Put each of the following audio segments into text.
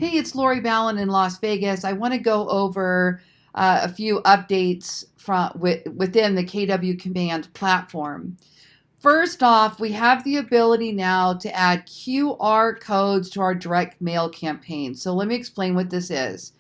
Hey, it's Lori Ballen in Las Vegas. I want to go over a few updates within the KW Command platform. First off, we have the ability now to add QR codes to our direct mail campaign. So let me explain what this is.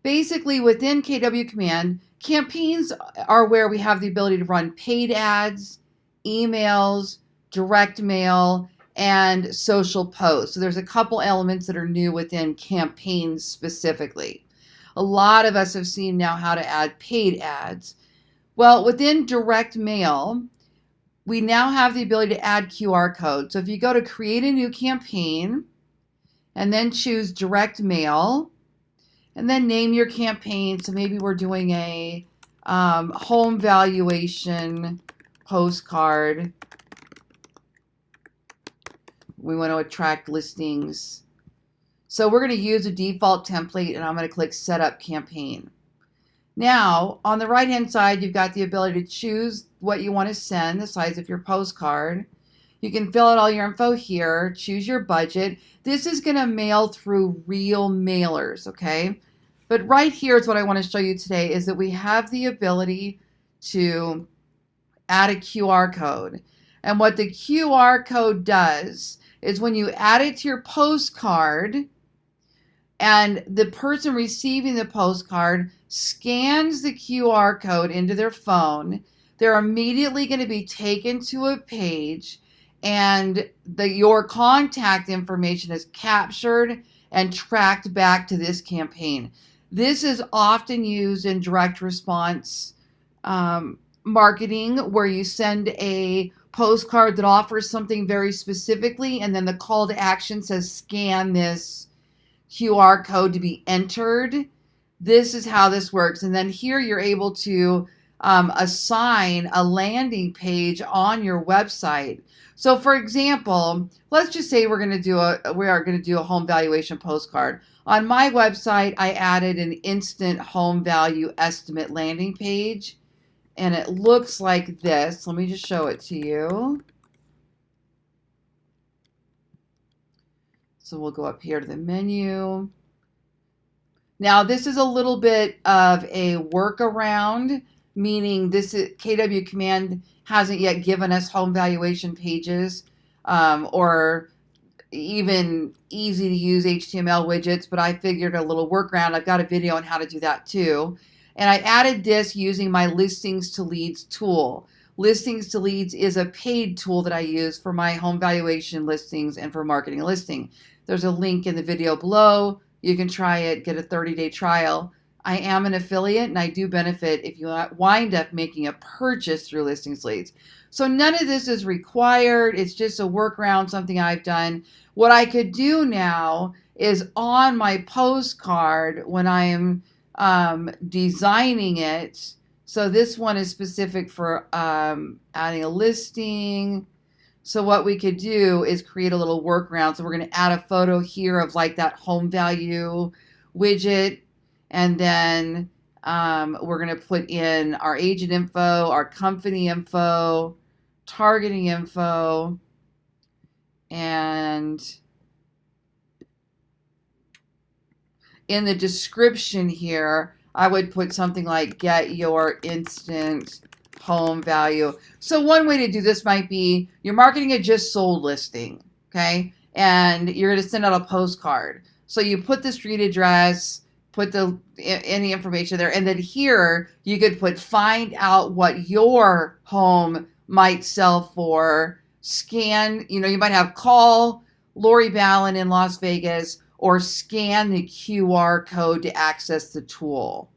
Basically, within KW Command, campaigns are where we have the ability to run paid ads, emails, direct mail, and social posts. So there's a couple elements that are new within campaigns specifically. A lot of us have seen now how to add paid ads. Well, within direct mail, we now have the ability to add QR codes. So if you go to create a new campaign and then choose direct mail and then name your campaign. So maybe we're doing a home valuation postcard. We want to attract listings. So we're going to use a default template, and I'm going to click Setup Campaign. Now, on the right-hand side, you've got the ability to choose what you want to send, the size of your postcard. You can fill out all your info here, choose your budget. This is going to mail through real mailers, okay? But right here is what I want to show you today is that we have the ability to add a QR code. And what the QR code does is when you add it to your postcard and the person receiving the postcard scans the QR code into their phone, they're immediately going to be taken to a page and your contact information is captured and tracked back to this campaign. This is often used in direct response marketing where you send a postcard that offers something very specifically, and then the call to action says scan this QR code to be entered. This is how this works. And then here you're able to assign a landing page on your website. So for example, let's just say we are going to do a home valuation postcard. On my website, I added an instant home value estimate landing page. And it looks like this. Let me just show it to you. So we'll go up here to the menu. Now this is a little bit of a workaround, meaning KW Command hasn't yet given us home valuation pages or even easy to use HTML widgets, but I figured a little workaround. I've got a video on how to do that too. And I added this using my Listings to Leads tool. Listings to Leads is a paid tool that I use for my home valuation listings and for marketing a listing. There's a link in the video below. You can try it, get a 30-day trial. I am an affiliate and I do benefit if you wind up making a purchase through Listings to Leads. So none of this is required. It's just a workaround, something I've done. What I could do now is on my postcard when I am designing it. So this one is specific for adding a listing. So what we could do is create a little workaround. So we're going to add a photo here of like that home value widget. And then we're going to put in our agent info, our company info, targeting info, and in the description here, I would put something like get your instant home value. So one way to do this might be you're marketing a just sold listing, okay? And you're going to send out a postcard. So you put the street address, put any information there, and then here you could put find out what your home might sell for, scan, you might have call Lori Ballen in Las Vegas, or scan the QR code to access the tool,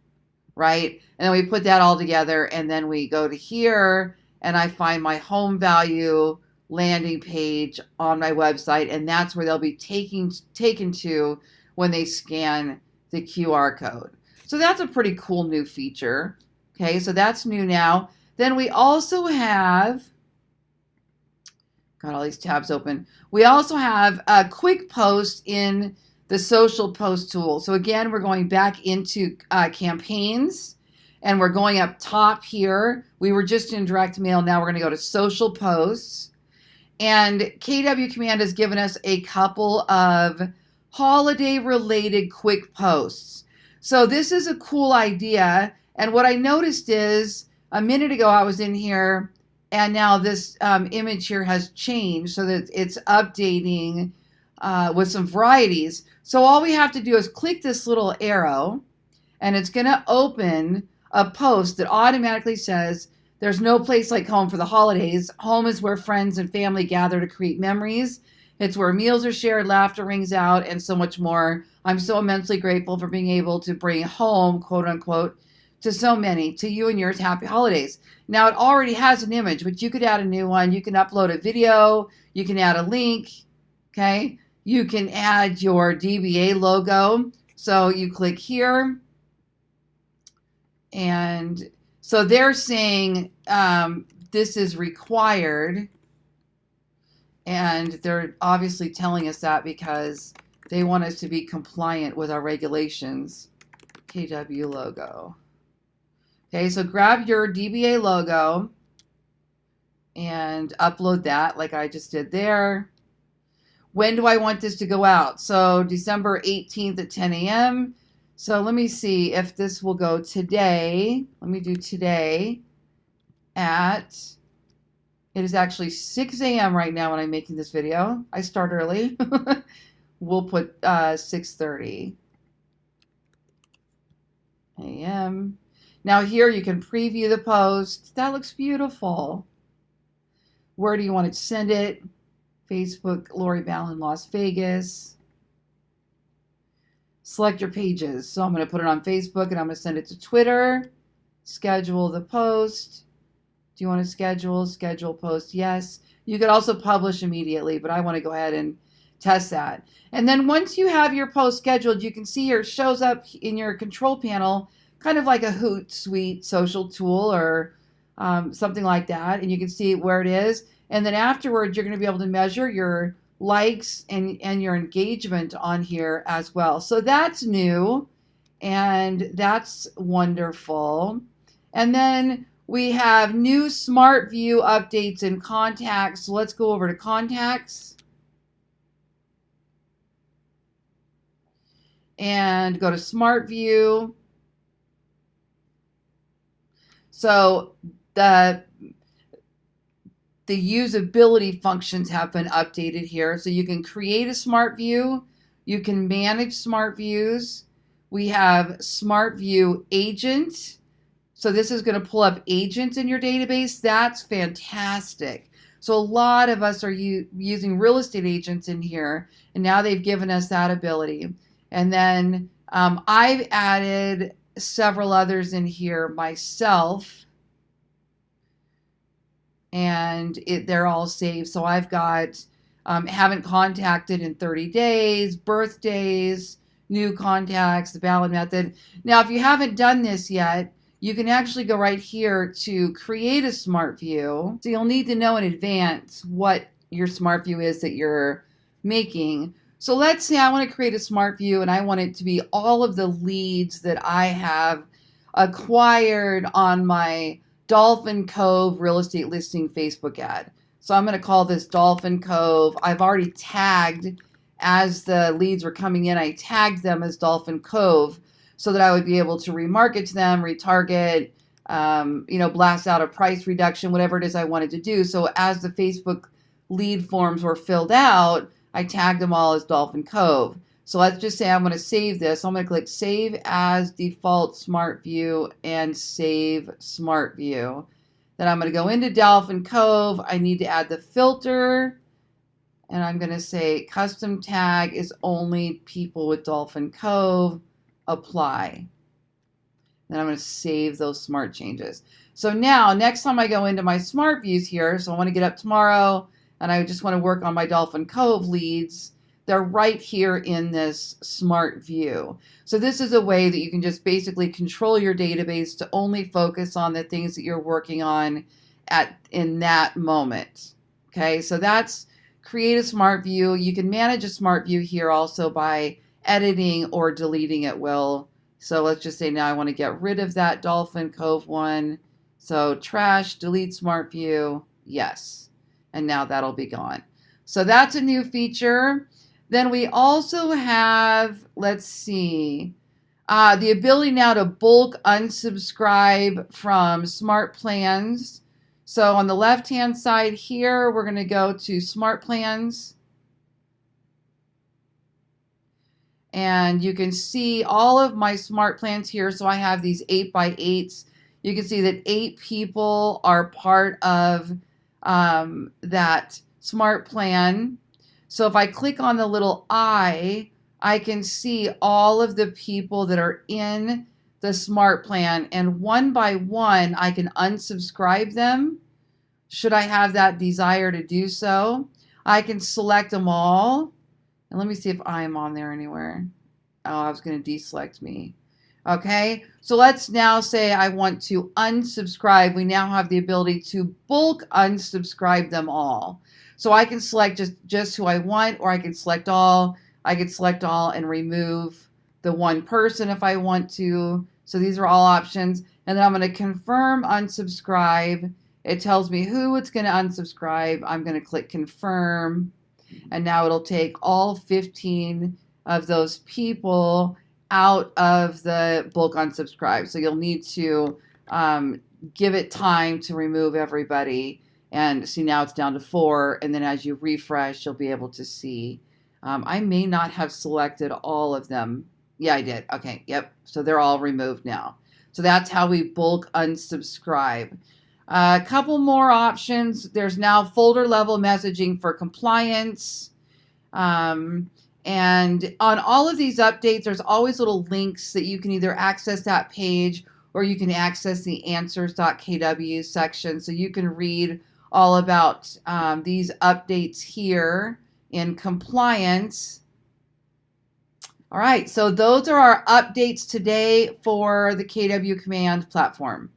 right? And then we put that all together, and then we go to here, and I find my home value landing page on my website, and that's where they'll be taken to when they scan the QR code. So that's a pretty cool new feature. Okay, so that's new now. Then we also have, got all these tabs open. We also have a quick post in the social post tool. So again, we're going back into campaigns and we're going up top here. We were just in direct mail. Now we're going to go to social posts. And KW Command has given us a couple of holiday related quick posts. So this is a cool idea. And what I noticed is a minute ago I was in here and now this image here has changed so that it's updating with some varieties. So all we have to do is click this little arrow and it's going to open a post that automatically says, there's no place like home for the holidays. Home is where friends and family gather to create memories. It's where meals are shared, laughter rings out, and so much more. I'm so immensely grateful for being able to bring home, quote unquote, to so many, to you and yours, happy holidays. Now, it already has an image, but you could add a new one. You can upload a video. You can add a link, okay? You can add your DBA logo. So you click here, and so they're saying this is required, and they're obviously telling us that because they want us to be compliant with our regulations. KW logo. Okay, so grab your DBA logo and upload that like I just did there. When do I want this to go out? So December 18th at 10 a.m. So let me see if this will go today. Let me do today at, it is actually 6 a.m. right now when I'm making this video. I start early. We'll put 6:30 a.m. Now here you can preview the post. That looks beautiful. Where do you want to send it? Facebook, Lori Ballen, Las Vegas. Select your pages. So I'm going to put it on Facebook and I'm going to send it to Twitter. Schedule the post. Do you want to schedule post? Yes. You could also publish immediately, but I want to go ahead and test that. And then once you have your post scheduled, you can see here it shows up in your control panel, kind of like a Hootsuite social tool or something like that. And you can see where it is. And then afterwards, you're going to be able to measure your likes and your engagement on here as well. So that's new and that's wonderful. And then we have new Smart View updates in contacts. So let's go over to contacts and go to Smart View. So the usability functions have been updated here. So you can create a smart view. You can manage smart views. We have Smart View Agent. So this is going to pull up agents in your database. That's fantastic. So a lot of us are using real estate agents in here, and now they've given us that ability. And then I've added several others in here myself. And they're all saved. So I've got haven't contacted in 30 days, birthdays, new contacts, the Ballen method. Now, if you haven't done this yet, you can actually go right here to create a smart view. So you'll need to know in advance what your smart view is that you're making. So let's say I want to create a smart view and I want it to be all of the leads that I have acquired on my Dolphin Cove real estate listing Facebook ad. So I'm going to call this Dolphin Cove. I've already tagged, as the leads were coming in, I tagged them as Dolphin Cove so that I would be able to remarket to them, retarget, blast out a price reduction, whatever it is I wanted to do. So as the Facebook lead forms were filled out, I tagged them all as Dolphin Cove. So let's just say I'm going to save this. I'm going to click Save as Default Smart View and Save Smart View. Then I'm going to go into Dolphin Cove. I need to add the filter. And I'm going to say Custom Tag is only people with Dolphin Cove. Apply. Then I'm going to save those smart changes. So now, next time I go into my Smart Views here, so I want to get up tomorrow, and I just want to work on my Dolphin Cove leads. They're right here in this smart view. So this is a way that you can just basically control your database to only focus on the things that you're working on in that moment. Okay, so that's create a smart view. You can manage a smart view here also by editing or deleting at will. So let's just say now I want to get rid of that Dolphin Cove one. So trash, delete smart view, yes. And now that'll be gone. So that's a new feature. Then we also have, let's see, the ability now to bulk unsubscribe from smart plans. So on the left-hand side here, we're going to go to smart plans. And you can see all of my smart plans here. So I have these 8x8s. You can see that 8 people are part of that smart plan. So if I click on the little I can see all of the people that are in the smart plan. And one by one, I can unsubscribe them should I have that desire to do so. I can select them all. And let me see if I'm on there anywhere. Oh, I was going to deselect me. Okay, so let's now say I want to unsubscribe. We now have the ability to bulk unsubscribe them all. So I can select just who I want, or I can select all. I can select all and remove the one person if I want to. So these are all options. And then I'm going to confirm unsubscribe. It tells me who it's going to unsubscribe. I'm going to click confirm. And now it'll take all 15 of those people out of the bulk unsubscribe. So you'll need to give it time to remove everybody. And see, now it's down to 4. And then as you refresh, you'll be able to see. I may not have selected all of them. Yeah, I did. Okay, yep. So they're all removed now. So that's how we bulk unsubscribe. A couple more options. There's now folder level messaging for compliance. And on all of these updates, there's always little links that you can either access that page or you can access the answers.kw section. So you can read all about these updates here in compliance. All right, so those are our updates today for the KW Command platform.